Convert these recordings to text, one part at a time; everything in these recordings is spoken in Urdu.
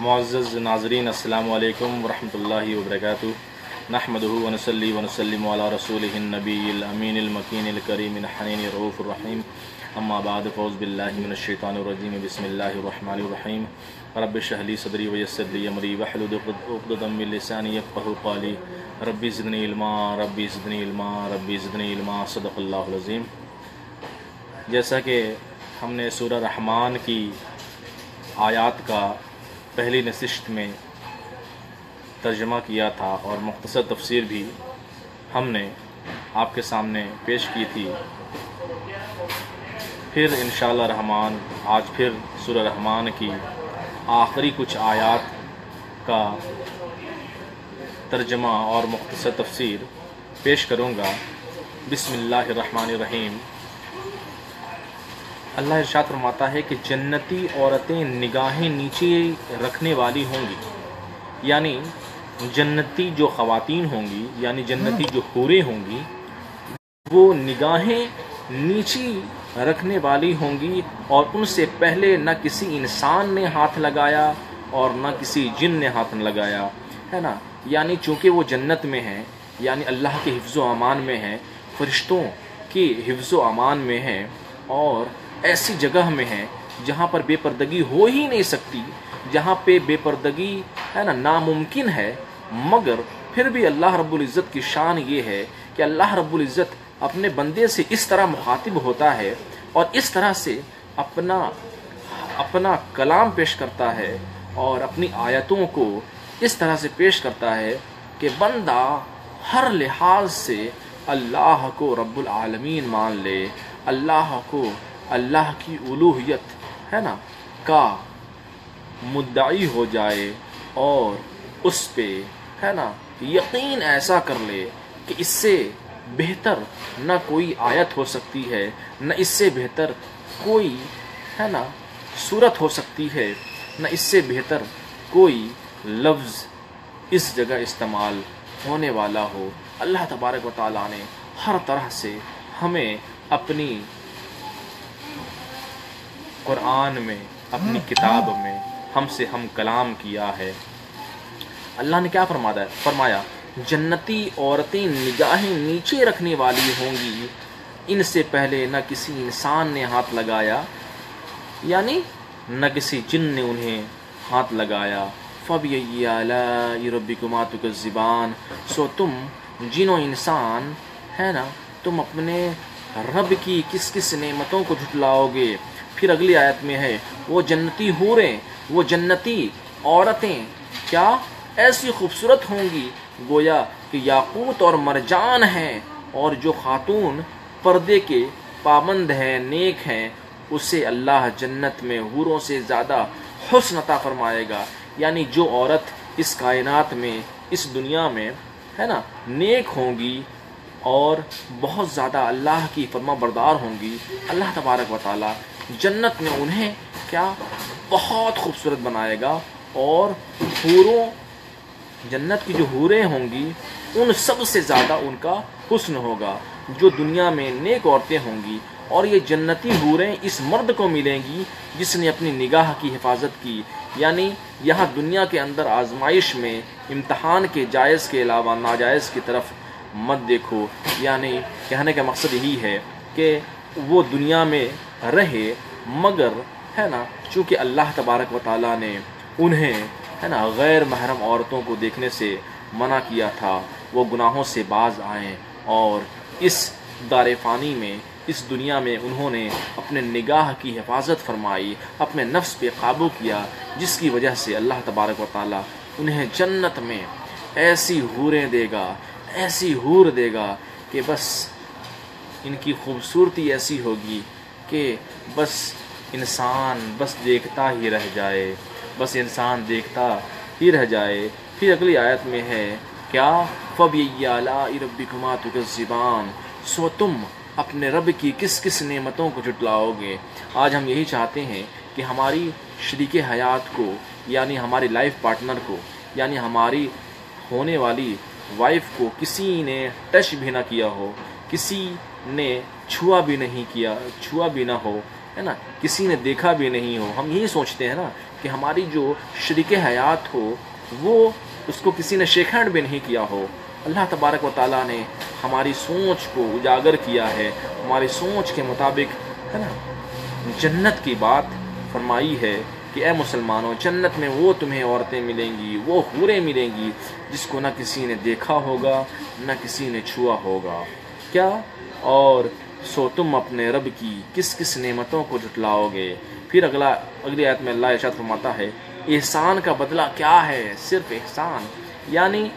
معزز ناظرین، السلام علیکم ورحمۃ اللہ وبرکاتہ۔ نحمدہ ونصلی ونسلم علی رسولہ النبی الامین المکین الکریم الحنین الرؤوف الرحیم، اما بعد فاعوذ باللہ من الشیطان الرجیم، بسم اللہ الرحمن الرحیم۔ رب اشرح لی صدری ویسر لی امری واحلل عقدۃ من لسانی یفقہوا قولی، ربی زدنی علما ربی زدنی علما ربی زدنی علما، صدق اللہ العظیم۔ جیسا کہ ہم نے سورہ رحمان کی آیات کا پہلی نشست میں ترجمہ کیا تھا اور مختصر تفسیر بھی ہم نے آپ کے سامنے پیش کی تھی، پھر انشاءاللہ رحمان آج پھر سورہ رحمان کی آخری کچھ آیات کا ترجمہ اور مختصر تفسیر پیش کروں گا۔ بسم اللہ الرحمن الرحیم۔ اللہ ارشاد فرماتا ہے کہ جنتی عورتیں نگاہیں نیچے رکھنے والی ہوں گی، یعنی جنتی جو خواتین ہوں گی، یعنی جنتی جو حوریں ہوں گی، وہ نگاہیں نیچی رکھنے والی ہوں گی، اور ان سے پہلے نہ کسی انسان نے ہاتھ لگایا اور نہ کسی جن نے ہاتھ لگایا، ہے نا۔ یعنی چونکہ وہ جنت میں ہیں، یعنی اللہ کے حفظ و امان میں ہیں، فرشتوں کے حفظ و امان میں ہیں، اور ایسی جگہ میں ہیں جہاں پر بے پردگی ہو ہی نہیں سکتی، جہاں پہ بے پردگی ہے نا ناممکن ہے، مگر پھر بھی اللہ رب العزت کی شان یہ ہے کہ اللہ رب العزت اپنے بندے سے اس طرح مخاطب ہوتا ہے اور اس طرح سے اپنا کلام پیش کرتا ہے اور اپنی آیتوں کو اس طرح سے پیش کرتا ہے کہ بندہ ہر لحاظ سے اللہ کو رب العالمین مان لے، اللہ کو، اللہ کی الوہیت ہے نا کا مدعی ہو جائے، اور اس پہ ہے نا یقین ایسا کر لے کہ اس سے بہتر نہ کوئی آیت ہو سکتی ہے، نہ اس سے بہتر کوئی ہے نا صورت ہو سکتی ہے، نہ اس سے بہتر کوئی لفظ اس جگہ استعمال ہونے والا ہو۔ اللہ تبارک و تعالیٰ نے ہر طرح سے ہمیں اپنی قرآن میں، اپنی کتاب میں ہم سے ہم کلام کیا ہے۔ اللہ نے کیا فرمایا؟ جنتی عورتیں نگاہیں نیچے رکھنے والی ہوں گی، ان سے پہلے نہ کسی انسان نے ہاتھ لگایا، یعنی نہ کسی جن نے انہیں ہاتھ لگایا۔ فَبِأَيِّ آلَاءِ رَبِّكُمَا تُكَذِّبَانِ، سو تم جن و انسان ہے نا، تم اپنے رب کی کس کس نعمتوں کو جھٹلاؤ گے۔ پھر اگلی آیت میں ہے وہ جنتی حوریں، وہ جنتی عورتیں کیا ایسی خوبصورت ہوں گی گویا کہ یاقوت اور مرجان ہیں، اور جو خاتون پردے کے پابند ہیں، نیک ہیں، اسے اللہ جنت میں حوروں سے زیادہ حسن عطا فرمائے گا۔ یعنی جو عورت اس کائنات میں، اس دنیا میں ہے نا نیک ہوں گی اور بہت زیادہ اللہ کی فرما بردار ہوں گی، اللہ تبارک و تعالی جنت میں انہیں کیا بہت خوبصورت بنائے گا، اور حوروں، جنت کی جو حوریں ہوں گی ان سب سے زیادہ ان کا حسن ہوگا۔ جو دنیا میں نیک عورتیں ہوں گی، اور یہ جنتی حوریں اس مرد کو ملیں گی جس نے اپنی نگاہ کی حفاظت کی۔ یعنی یہاں دنیا کے اندر آزمائش میں امتحان کے جائز کے علاوہ ناجائز کی طرف مت دیکھو، یعنی کہنے کا مقصد یہی ہے کہ وہ دنیا میں رہے، مگر ہے نا چونکہ اللہ تبارک و تعالیٰ نے انہیں ہے نا غیر محرم عورتوں کو دیکھنے سے منع کیا تھا، وہ گناہوں سے باز آئیں، اور اس دار فانی میں، اس دنیا میں انہوں نے اپنے نگاہ کی حفاظت فرمائی، اپنے نفس پہ قابو کیا، جس کی وجہ سے اللہ تبارک و تعالیٰ انہیں جنت میں ایسی حوریں دے گا، ایسی حور دے گا کہ بس ان کی خوبصورتی ایسی ہوگی کہ بس انسان بس دیکھتا ہی رہ جائے، بس انسان دیکھتا ہی رہ جائے۔ پھر اگلی آیت میں ہے کیا؟ فَبِأَيِّ آلَاءِ رَبِّكُمَا تُكَذِّبَانِ، سو تم اپنے رب کی کس کس نعمتوں کو جھٹلاؤ گے۔ آج ہم یہی چاہتے ہیں کہ ہماری شریک حیات کو، یعنی ہماری لائف پارٹنر کو، یعنی ہماری ہونے والی وائف کو کسی نے ٹچ بھی نہ کیا ہو، کسی نے چھوا بھی نہیں کیا، چھوا بھی نہ ہو، ہے نا، کسی نے دیکھا بھی نہیں ہو۔ ہم یہی سوچتے ہیں نا کہ ہماری جو شریک حیات ہو وہ اس کو کسی نے شیک ہینڈ بھی نہیں کیا ہو. اللہ تبارک و تعالیٰ نے ہماری سوچ کو اجاگر کیا ہے، ہماری سوچ کے مطابق ہے نا جنت کی بات فرمائی ہے کہ اے مسلمانوں، جنت میں وہ تمہیں عورتیں ملیں گی، وہ حوریں ملیں گی جس کو نہ کسی نے دیکھا ہوگا نہ کسی نے چھوا ہوگا. کیا؟ اور سو تم اپنے رب کی کس کس نعمتوں کو جھٹلاؤ گے. پھر اگلی آیت میں اللہ ارشاد فرماتا ہے احسان کا بدلہ کیا ہے؟ صرف احسان، یعنی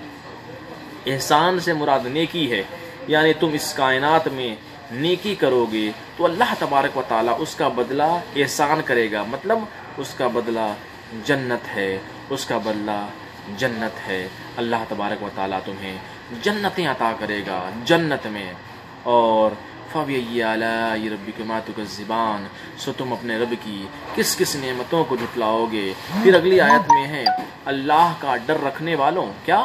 احسان سے مراد نیکی ہے. یعنی تم اس کائنات میں نیکی کرو گے تو اللہ تبارک و تعالیٰ اس کا بدلہ احسان کرے گا، مطلب اس کا بدلہ جنت ہے، اس کا بدلہ جنت ہے. اللہ تبارک و تعالیٰ تمہیں جنتیں عطا کرے گا جنت میں. اور فَبِأَيِّ آلَاءِ رَبِّكُمَا تُكَذِّبَانِ، سو تم اپنے رب کی کس کس نعمتوں کو جھٹلاؤ گے. پھر اگلی آیت میں ہے اللہ کا ڈر رکھنے والوں. کیا؟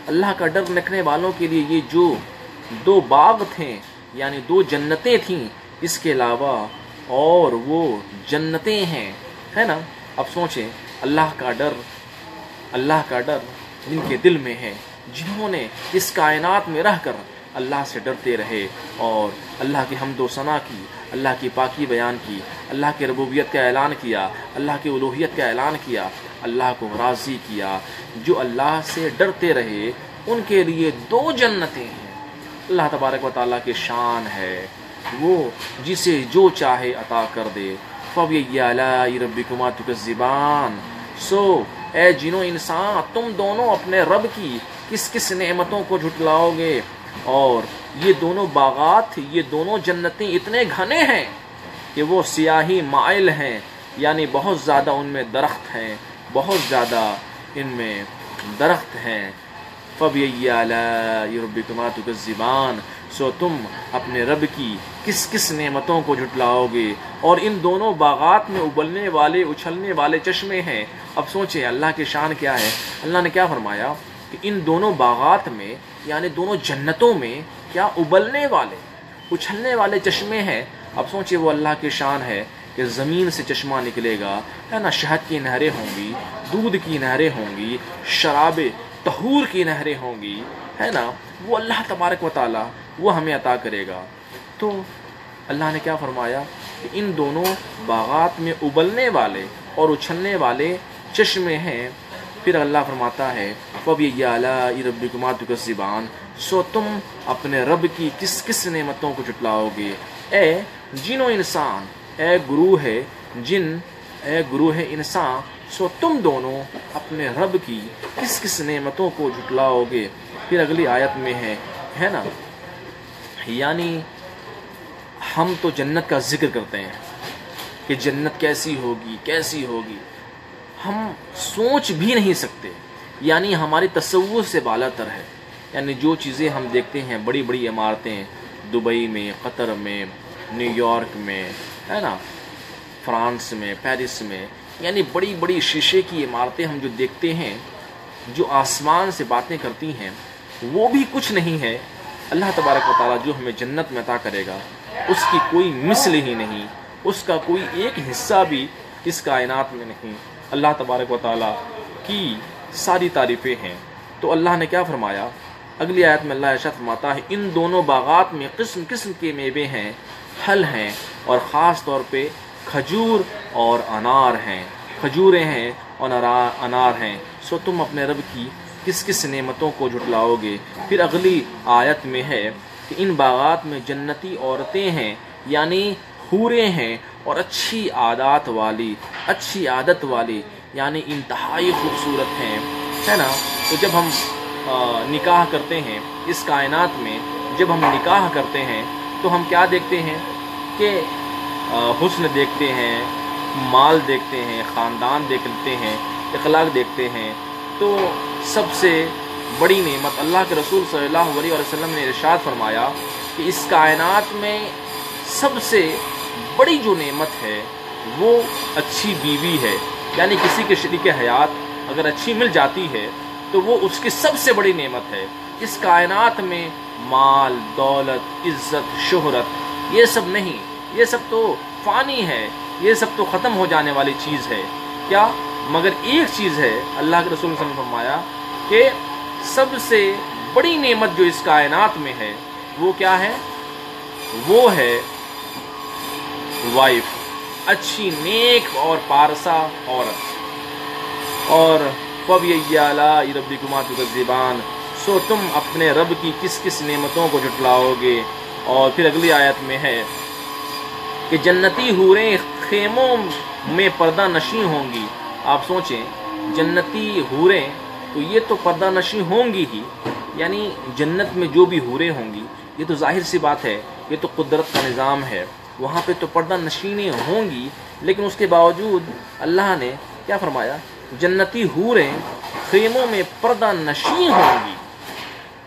اللہ کا ڈر رکھنے والوں کے لیے یہ جو دو باغ تھے یعنی دو جنتیں تھیں، اس کے علاوہ اور وہ جنتیں ہیں، ہے نا. اب سوچیں اللہ کا ڈر جن کے دل میں ہے، جنہوں نے اس کائنات میں رہ کر اللہ سے ڈرتے رہے اور اللہ کی حمد و ثنا کی، اللہ کی پاکی بیان کی، اللہ کی ربوبیت کا اعلان کیا، اللہ کی الوہیت کا اعلان کیا، اللہ کو راضی کیا. جو اللہ سے ڈرتے رہے ان کے لیے دو جنتیں ہیں. اللہ تبارک و تعالیٰ کی شان ہے، وہ جسے جو چاہے عطا کر دے. فَبِأَيِّ آلَاءِ رَبِّكُمَا تُكَذِّبَانِ، سو اے جنو انسان تم دونوں اپنے رب کی کس کس نعمتوں کو جھٹلاؤ گے. اور یہ دونوں باغات، یہ دونوں جنتیں اتنے گھنے ہیں کہ وہ سیاہی مائل ہیں، یعنی بہت زیادہ ان میں درخت ہیں، بہت زیادہ ان میں درخت ہیں. فَبِأَيِّ آلَاءِ رَبِّكُمَا تُكَذِّبَانِ، سو تم اپنے رب کی کس کس نعمتوں کو جھٹلاؤ گے. اور ان دونوں باغات میں ابلنے والے اچھلنے والے چشمے ہیں. اب سوچیں اللہ کی شان کیا ہے. اللہ نے کیا فرمایا کہ ان دونوں باغات میں یعنی دونوں جنتوں میں کیا ابلنے والے اچھلنے والے چشمے ہیں. اب سوچیں وہ اللہ کی شان ہے کہ زمین سے چشمہ نکلے گا، ہے نا. شہد کی نہریں ہوں گی، دودھ کی نہریں ہوں گی، شراب طہور کی نہریں ہوں گی، ہے نا. وہ اللہ تبارک و تعالیٰ وہ ہمیں عطا کرے گا. تو اللہ نے کیا فرمایا کہ ان دونوں باغات میں ابلنے والے اور اچھلنے والے چشمے ہیں. پھر اللہ فرماتا ہے فَبِأَيِّ آلَاءِ رَبِّكُمَا تُكَذِّبَانِ، سو تم اپنے رب کی کس کس نعمتوں کو جھٹلاؤ گے. اے جنو انسان، اے گروہ انسان، سو تم دونوں اپنے رب کی کس کس نعمتوں کو جھٹلاؤ گے. پھر اگلی آیت میں ہے نا، یعنی ہم تو جنت کا ذکر کرتے ہیں کہ جنت کیسی ہوگی، ہم سوچ بھی نہیں سکتے، یعنی ہماری تصور سے بالا تر ہے. یعنی جو چیزیں ہم دیکھتے ہیں، بڑی بڑی عمارتیں دبئی میں، قطر میں، نیو یارک میں، ہے نا، فرانس میں، پیرس میں، یعنی بڑی بڑی شیشے کی عمارتیں ہم جو دیکھتے ہیں، جو آسمان سے باتیں کرتی ہیں، وہ بھی کچھ نہیں ہے. اللہ تبارک و تعالیٰ جو ہمیں جنت میں عطا کرے گا اس کی کوئی مثل ہی نہیں، اس کا کوئی ایک حصہ بھی اس کائنات میں نہیں. اللہ تبارک و تعالیٰ کی ساری تعریفیں ہیں. تو اللہ نے کیا فرمایا اگلی آیت میں؟ اللہ ارشاد فرماتا ہے ان دونوں باغات میں قسم قسم کے میوے ہیں، پھل ہیں، اور خاص طور پہ کھجور اور انار ہیں، کھجوریں ہیں اور انار ہیں. سو تم اپنے رب کی کس کس نعمتوں کو جھٹلاؤ گے. پھر اگلی آیت میں ہے کہ ان باغات میں جنتی عورتیں ہیں، یعنی حوریں ہیں، اور اچھی عادت والی یعنی انتہائی خوبصورت ہیں، ہے نا. تو جب ہم نکاح کرتے ہیں اس کائنات میں، جب ہم نکاح کرتے ہیں تو ہم کیا دیکھتے ہیں کہ حسن دیکھتے ہیں، مال دیکھتے ہیں، خاندان دیکھتے ہیں، اخلاق دیکھتے ہیں. تو سب سے بڑی نعمت اللہ کے رسول صلی اللہ علیہ وسلم نے ارشاد فرمایا کہ اس کائنات میں سب سے بڑی جو نعمت ہے وہ اچھی بیوی ہے. یعنی کسی کے شریک حیات اگر اچھی مل جاتی ہے تو وہ اس کی سب سے بڑی نعمت ہے. اس کائنات میں مال، دولت، عزت، شہرت یہ سب نہیں، یہ سب تو فانی ہے، یہ سب تو ختم ہو جانے والی چیز ہے. کیا مگر ایک چیز ہے، اللہ کے رسول صلی اللہ علیہ وسلم نے فرمایا کہ سب سے بڑی نعمت جو اس کائنات میں ہے وہ کیا ہے؟ وہ ہے وائف، اچھی نیک اور پارسا عورت۔ اور فَبِأَيِّ آلَاءِ رَبِّكُمَا تُكَذِّبَانِ، سو تم اپنے رب کی کس کس نعمتوں کو جھٹلاؤ گے۔ اور پھر اگلی آیت میں ہے کہ جنتی حوریں خیموں میں پردہ نشیں ہوں گی۔ آپ سوچیں، جنتی حوریں تو یہ تو پردہ نشیں ہوں گی ہی، یعنی جنت میں جو بھی حوریں ہوں گی یہ تو ظاہر سی بات ہے، یہ تو قدرت کا نظام ہے، وہاں پہ تو پردہ نشینیں ہوں گی، لیکن اس کے باوجود اللہ نے کیا فرمایا؟ جنتی حوریں خیموں میں پردہ نشیں ہوں گی۔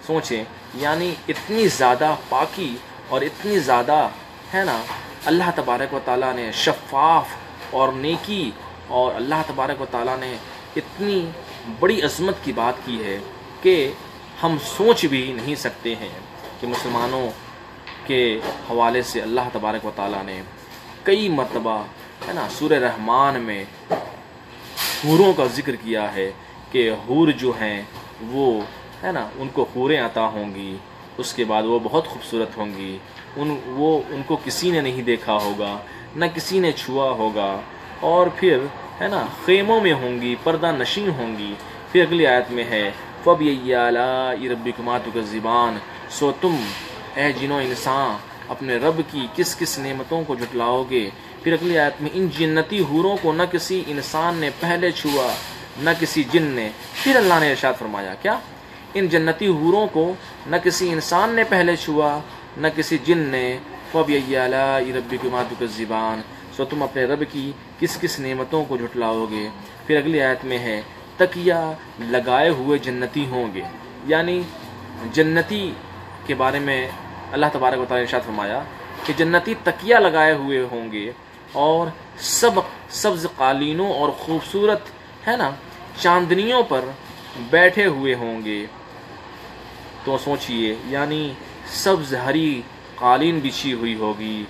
سوچیں، یعنی اتنی زیادہ پاکی اور اتنی زیادہ ہے نا اللہ تبارک و تعالیٰ نے شفاف اور نیکی، اور اللہ تبارک و تعالیٰ نے اتنی بڑی عظمت کی بات کی ہے کہ ہم سوچ بھی نہیں سکتے ہیں کہ مسلمانوں کے حوالے سے اللہ تبارک و تعالیٰ نے کئی مرتبہ ہے نا سورہ رحمان میں حوروں کا ذکر کیا ہے کہ حور جو ہیں وہ ہے نا ان کو حوریں عطا ہوں گی، اس کے بعد وہ بہت خوبصورت ہوں گی، ان کو کسی نے نہیں دیکھا ہوگا، نہ کسی نے چھوا ہوگا، اور پھر ہے نا خیموں میں ہوں گی، پردہ نشین ہوں گی۔ پھر اگلی آیت میں ہے فَبِأَيِّ آلَاءِ رَبِّكُمَا تُكَذِّبَانِ، سو تم اے جن و انسان اپنے رب کی کس کس نعمتوں کو جھٹلاؤ گے۔ پھر اگلی آیت میں ان جنتی حوروں کو نہ کسی انسان نے پہلے چھوا نہ کسی جن نے۔ پھر اللہ نے ارشاد فرمایا کیا؟ ان جنتی حوروں کو نہ کسی انسان نے پہلے چھوا نہ کسی جن نے۔ فَبِأَيِّ آلَاءِ رَبِّكُمَا تُكَذِّبَانِ، سو تم اپنے رب کی کس کس نعمتوں کو جھٹلاؤ گے۔ پھر اگلی آیت میں ہے تکیہ لگائے ہوئے جنتی ہوں گے، یعنی جنتی کے بارے میں اللہ تبارک و تعالیٰ نے ارشاد فرمایا کہ جنتی تکیہ لگائے ہوئے ہوں گے اور سبز قالینوں اور خوبصورت ہے نا چاندنیوں پر بیٹھے ہوئے ہوں گے۔ تو سوچئے، یعنی سبز ہری قالین بچھی ہوئی ہوگی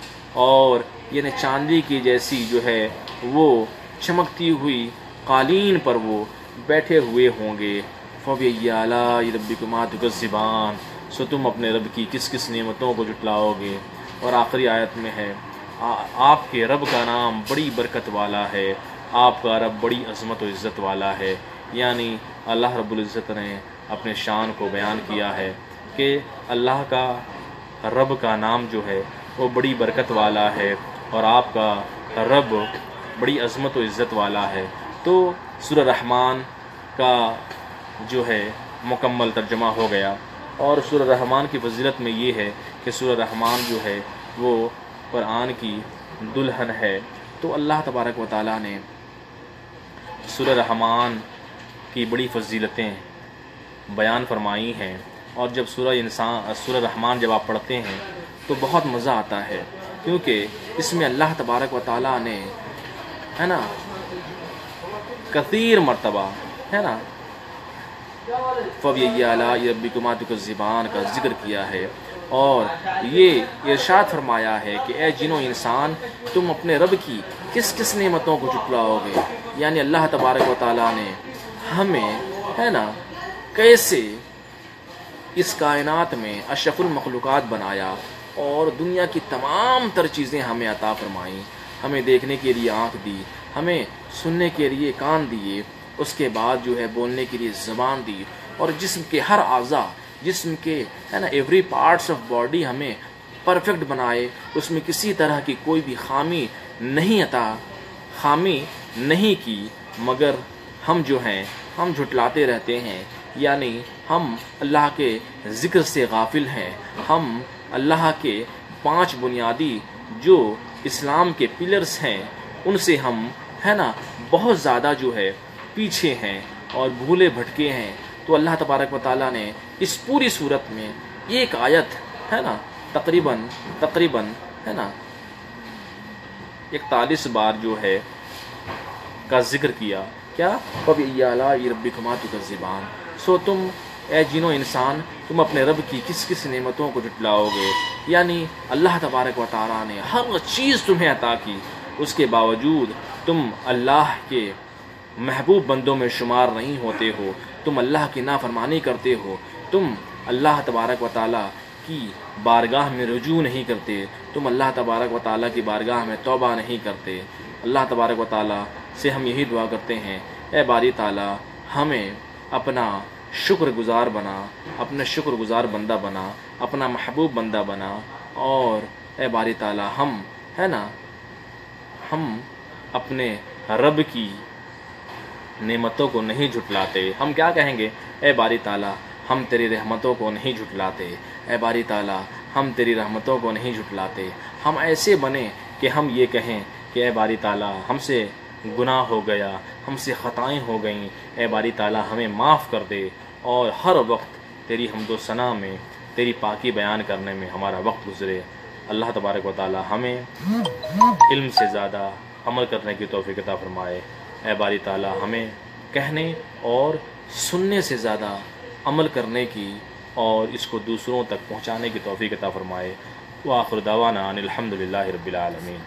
اور یعنی چاندی کی جیسی جو ہے وہ چمکتی ہوئی قالین پر وہ بیٹھے ہوئے ہوں گے۔ فَبِأَيِّ آلَاءِ رَبِّكُمَا تُكَذِّبَانِ، سو تم اپنے رب کی کس کس نعمتوں کو جھٹلاؤ گے۔ اور آخری آیت میں ہے آپ کے رب کا نام بڑی برکت والا ہے، آپ کا رب بڑی عظمت و عزت والا ہے، یعنی اللہ رب العزت نے اپنے شان کو بیان کیا ہے کہ اللہ کا رب کا نام جو ہے وہ بڑی برکت والا ہے اور آپ کا رب بڑی عظمت و عزت والا ہے۔ تو سورہ رحمان کا جو ہے مکمل ترجمہ ہو گیا، اور سورہ رحمان کی فضیلت میں یہ ہے کہ سورہ رحمان جو ہے وہ قرآن کی دلہن ہے۔ تو اللہ تبارک و تعالیٰ نے سورہ رحمان کی بڑی فضیلتیں بیان فرمائی ہیں، اور جب سورہ رحمان جب آپ پڑھتے ہیں تو بہت مزہ آتا ہے، کیونکہ اس میں اللہ تبارک و تعالیٰ نے ہے نا کثیر مرتبہ ہے نا فَبِأَيِّ آلَاءِ رَبِّكُمَا تُكَذِّبَانِ کا ذکر کیا ہے، اور یہ ارشاد فرمایا ہے کہ اے جن و انسان تم اپنے رب کی کس کس نعمتوں کو جھٹلاؤ گے، یعنی اللہ تبارک و تعالیٰ نے ہمیں ہے نا کیسے اس کائنات میں اشرف المخلوقات بنایا اور دنیا کی تمام تر چیزیں ہمیں عطا فرمائیں، ہمیں دیکھنے کے لیے آنکھ دی، ہمیں سننے کے لیے کان دیے، اس کے بعد جو ہے بولنے کے لیے زبان دی، اور جسم کے ہر اعضاء، جسم کے ہے نا ایوری پارٹس آف باڈی ہمیں پرفیکٹ بنائے، اس میں کسی طرح کی کوئی بھی خامی نہیں کی، مگر ہم جو ہیں ہم جھٹلاتے رہتے ہیں، یعنی ہم اللہ کے ذکر سے غافل ہیں، ہم اللہ کے 5 بنیادی جو اسلام کے پلرز ہیں ان سے ہم ہے نا بہت زیادہ جو ہے پیچھے ہیں اور بھولے بھٹکے ہیں۔ تو اللہ تبارک و تعالیٰ نے اس پوری صورت میں ایک آیت ہے نا تقریباً ہے نا 41 بار جو ہے کا ذکر کیا۔ کیا؟ فَبِأَيِّ آلَاءِ رَبِّكُمَا تُكَذِّبَانِ، سو تم اے جن و انسان تم اپنے رب کی کس کس نعمتوں کو جھٹلاؤ گے، یعنی اللہ تبارک و تعالیٰ نے ہر چیز تمہیں عطا کی، اس کے باوجود تم اللہ کے محبوب بندوں میں شمار نہیں ہوتے ہو، تم اللہ کی نافرمانی کرتے ہو، تم اللہ تبارک و تعالیٰ کی بارگاہ میں رجوع نہیں کرتے، تم اللہ تبارک و تعالیٰ کی بارگاہ میں توبہ نہیں کرتے۔ اللہ تبارک و تعالیٰ سے ہم یہی دعا کرتے ہیں، اے باری تعالیٰ ہمیں اپنا شکر گزار بنا، اپنا شکر گزار بندہ بنا، اپنا محبوب بندہ بنا، اور اے باری تعالیٰ ہم اپنے رب کی نعمتوں کو نہیں جھٹلاتے۔ ہم کیا کہیں گے؟ اے باری تعالیٰ ہم تیری رحمتوں کو نہیں جھٹلاتے، اے باری تعالیٰ ہم تیری رحمتوں کو نہیں جھٹلاتے۔ ہم ایسے بنیں کہ ہم یہ کہیں کہ اے باری تعالیٰ ہم سے گناہ ہو گیا، ہم سے خطائیں ہو گئیں، اے باری تعالیٰ ہمیں معاف کر دے، اور ہر وقت تیری حمد و ثنا میں، تیری پاکی بیان کرنے میں ہمارا وقت گزرے۔ اللہ تبارک و تعالیٰ ہمیں علم سے زیادہ عمل کرنے کی توفیق عطا فرمائے۔ اے باری تعالیٰ ہمیں کہنے اور سننے سے زیادہ عمل کرنے کی اور اس کو دوسروں تک پہنچانے کی توفیق عطا فرمائے۔ وآخر دعوانا ان الحمد للہ رب العالمین۔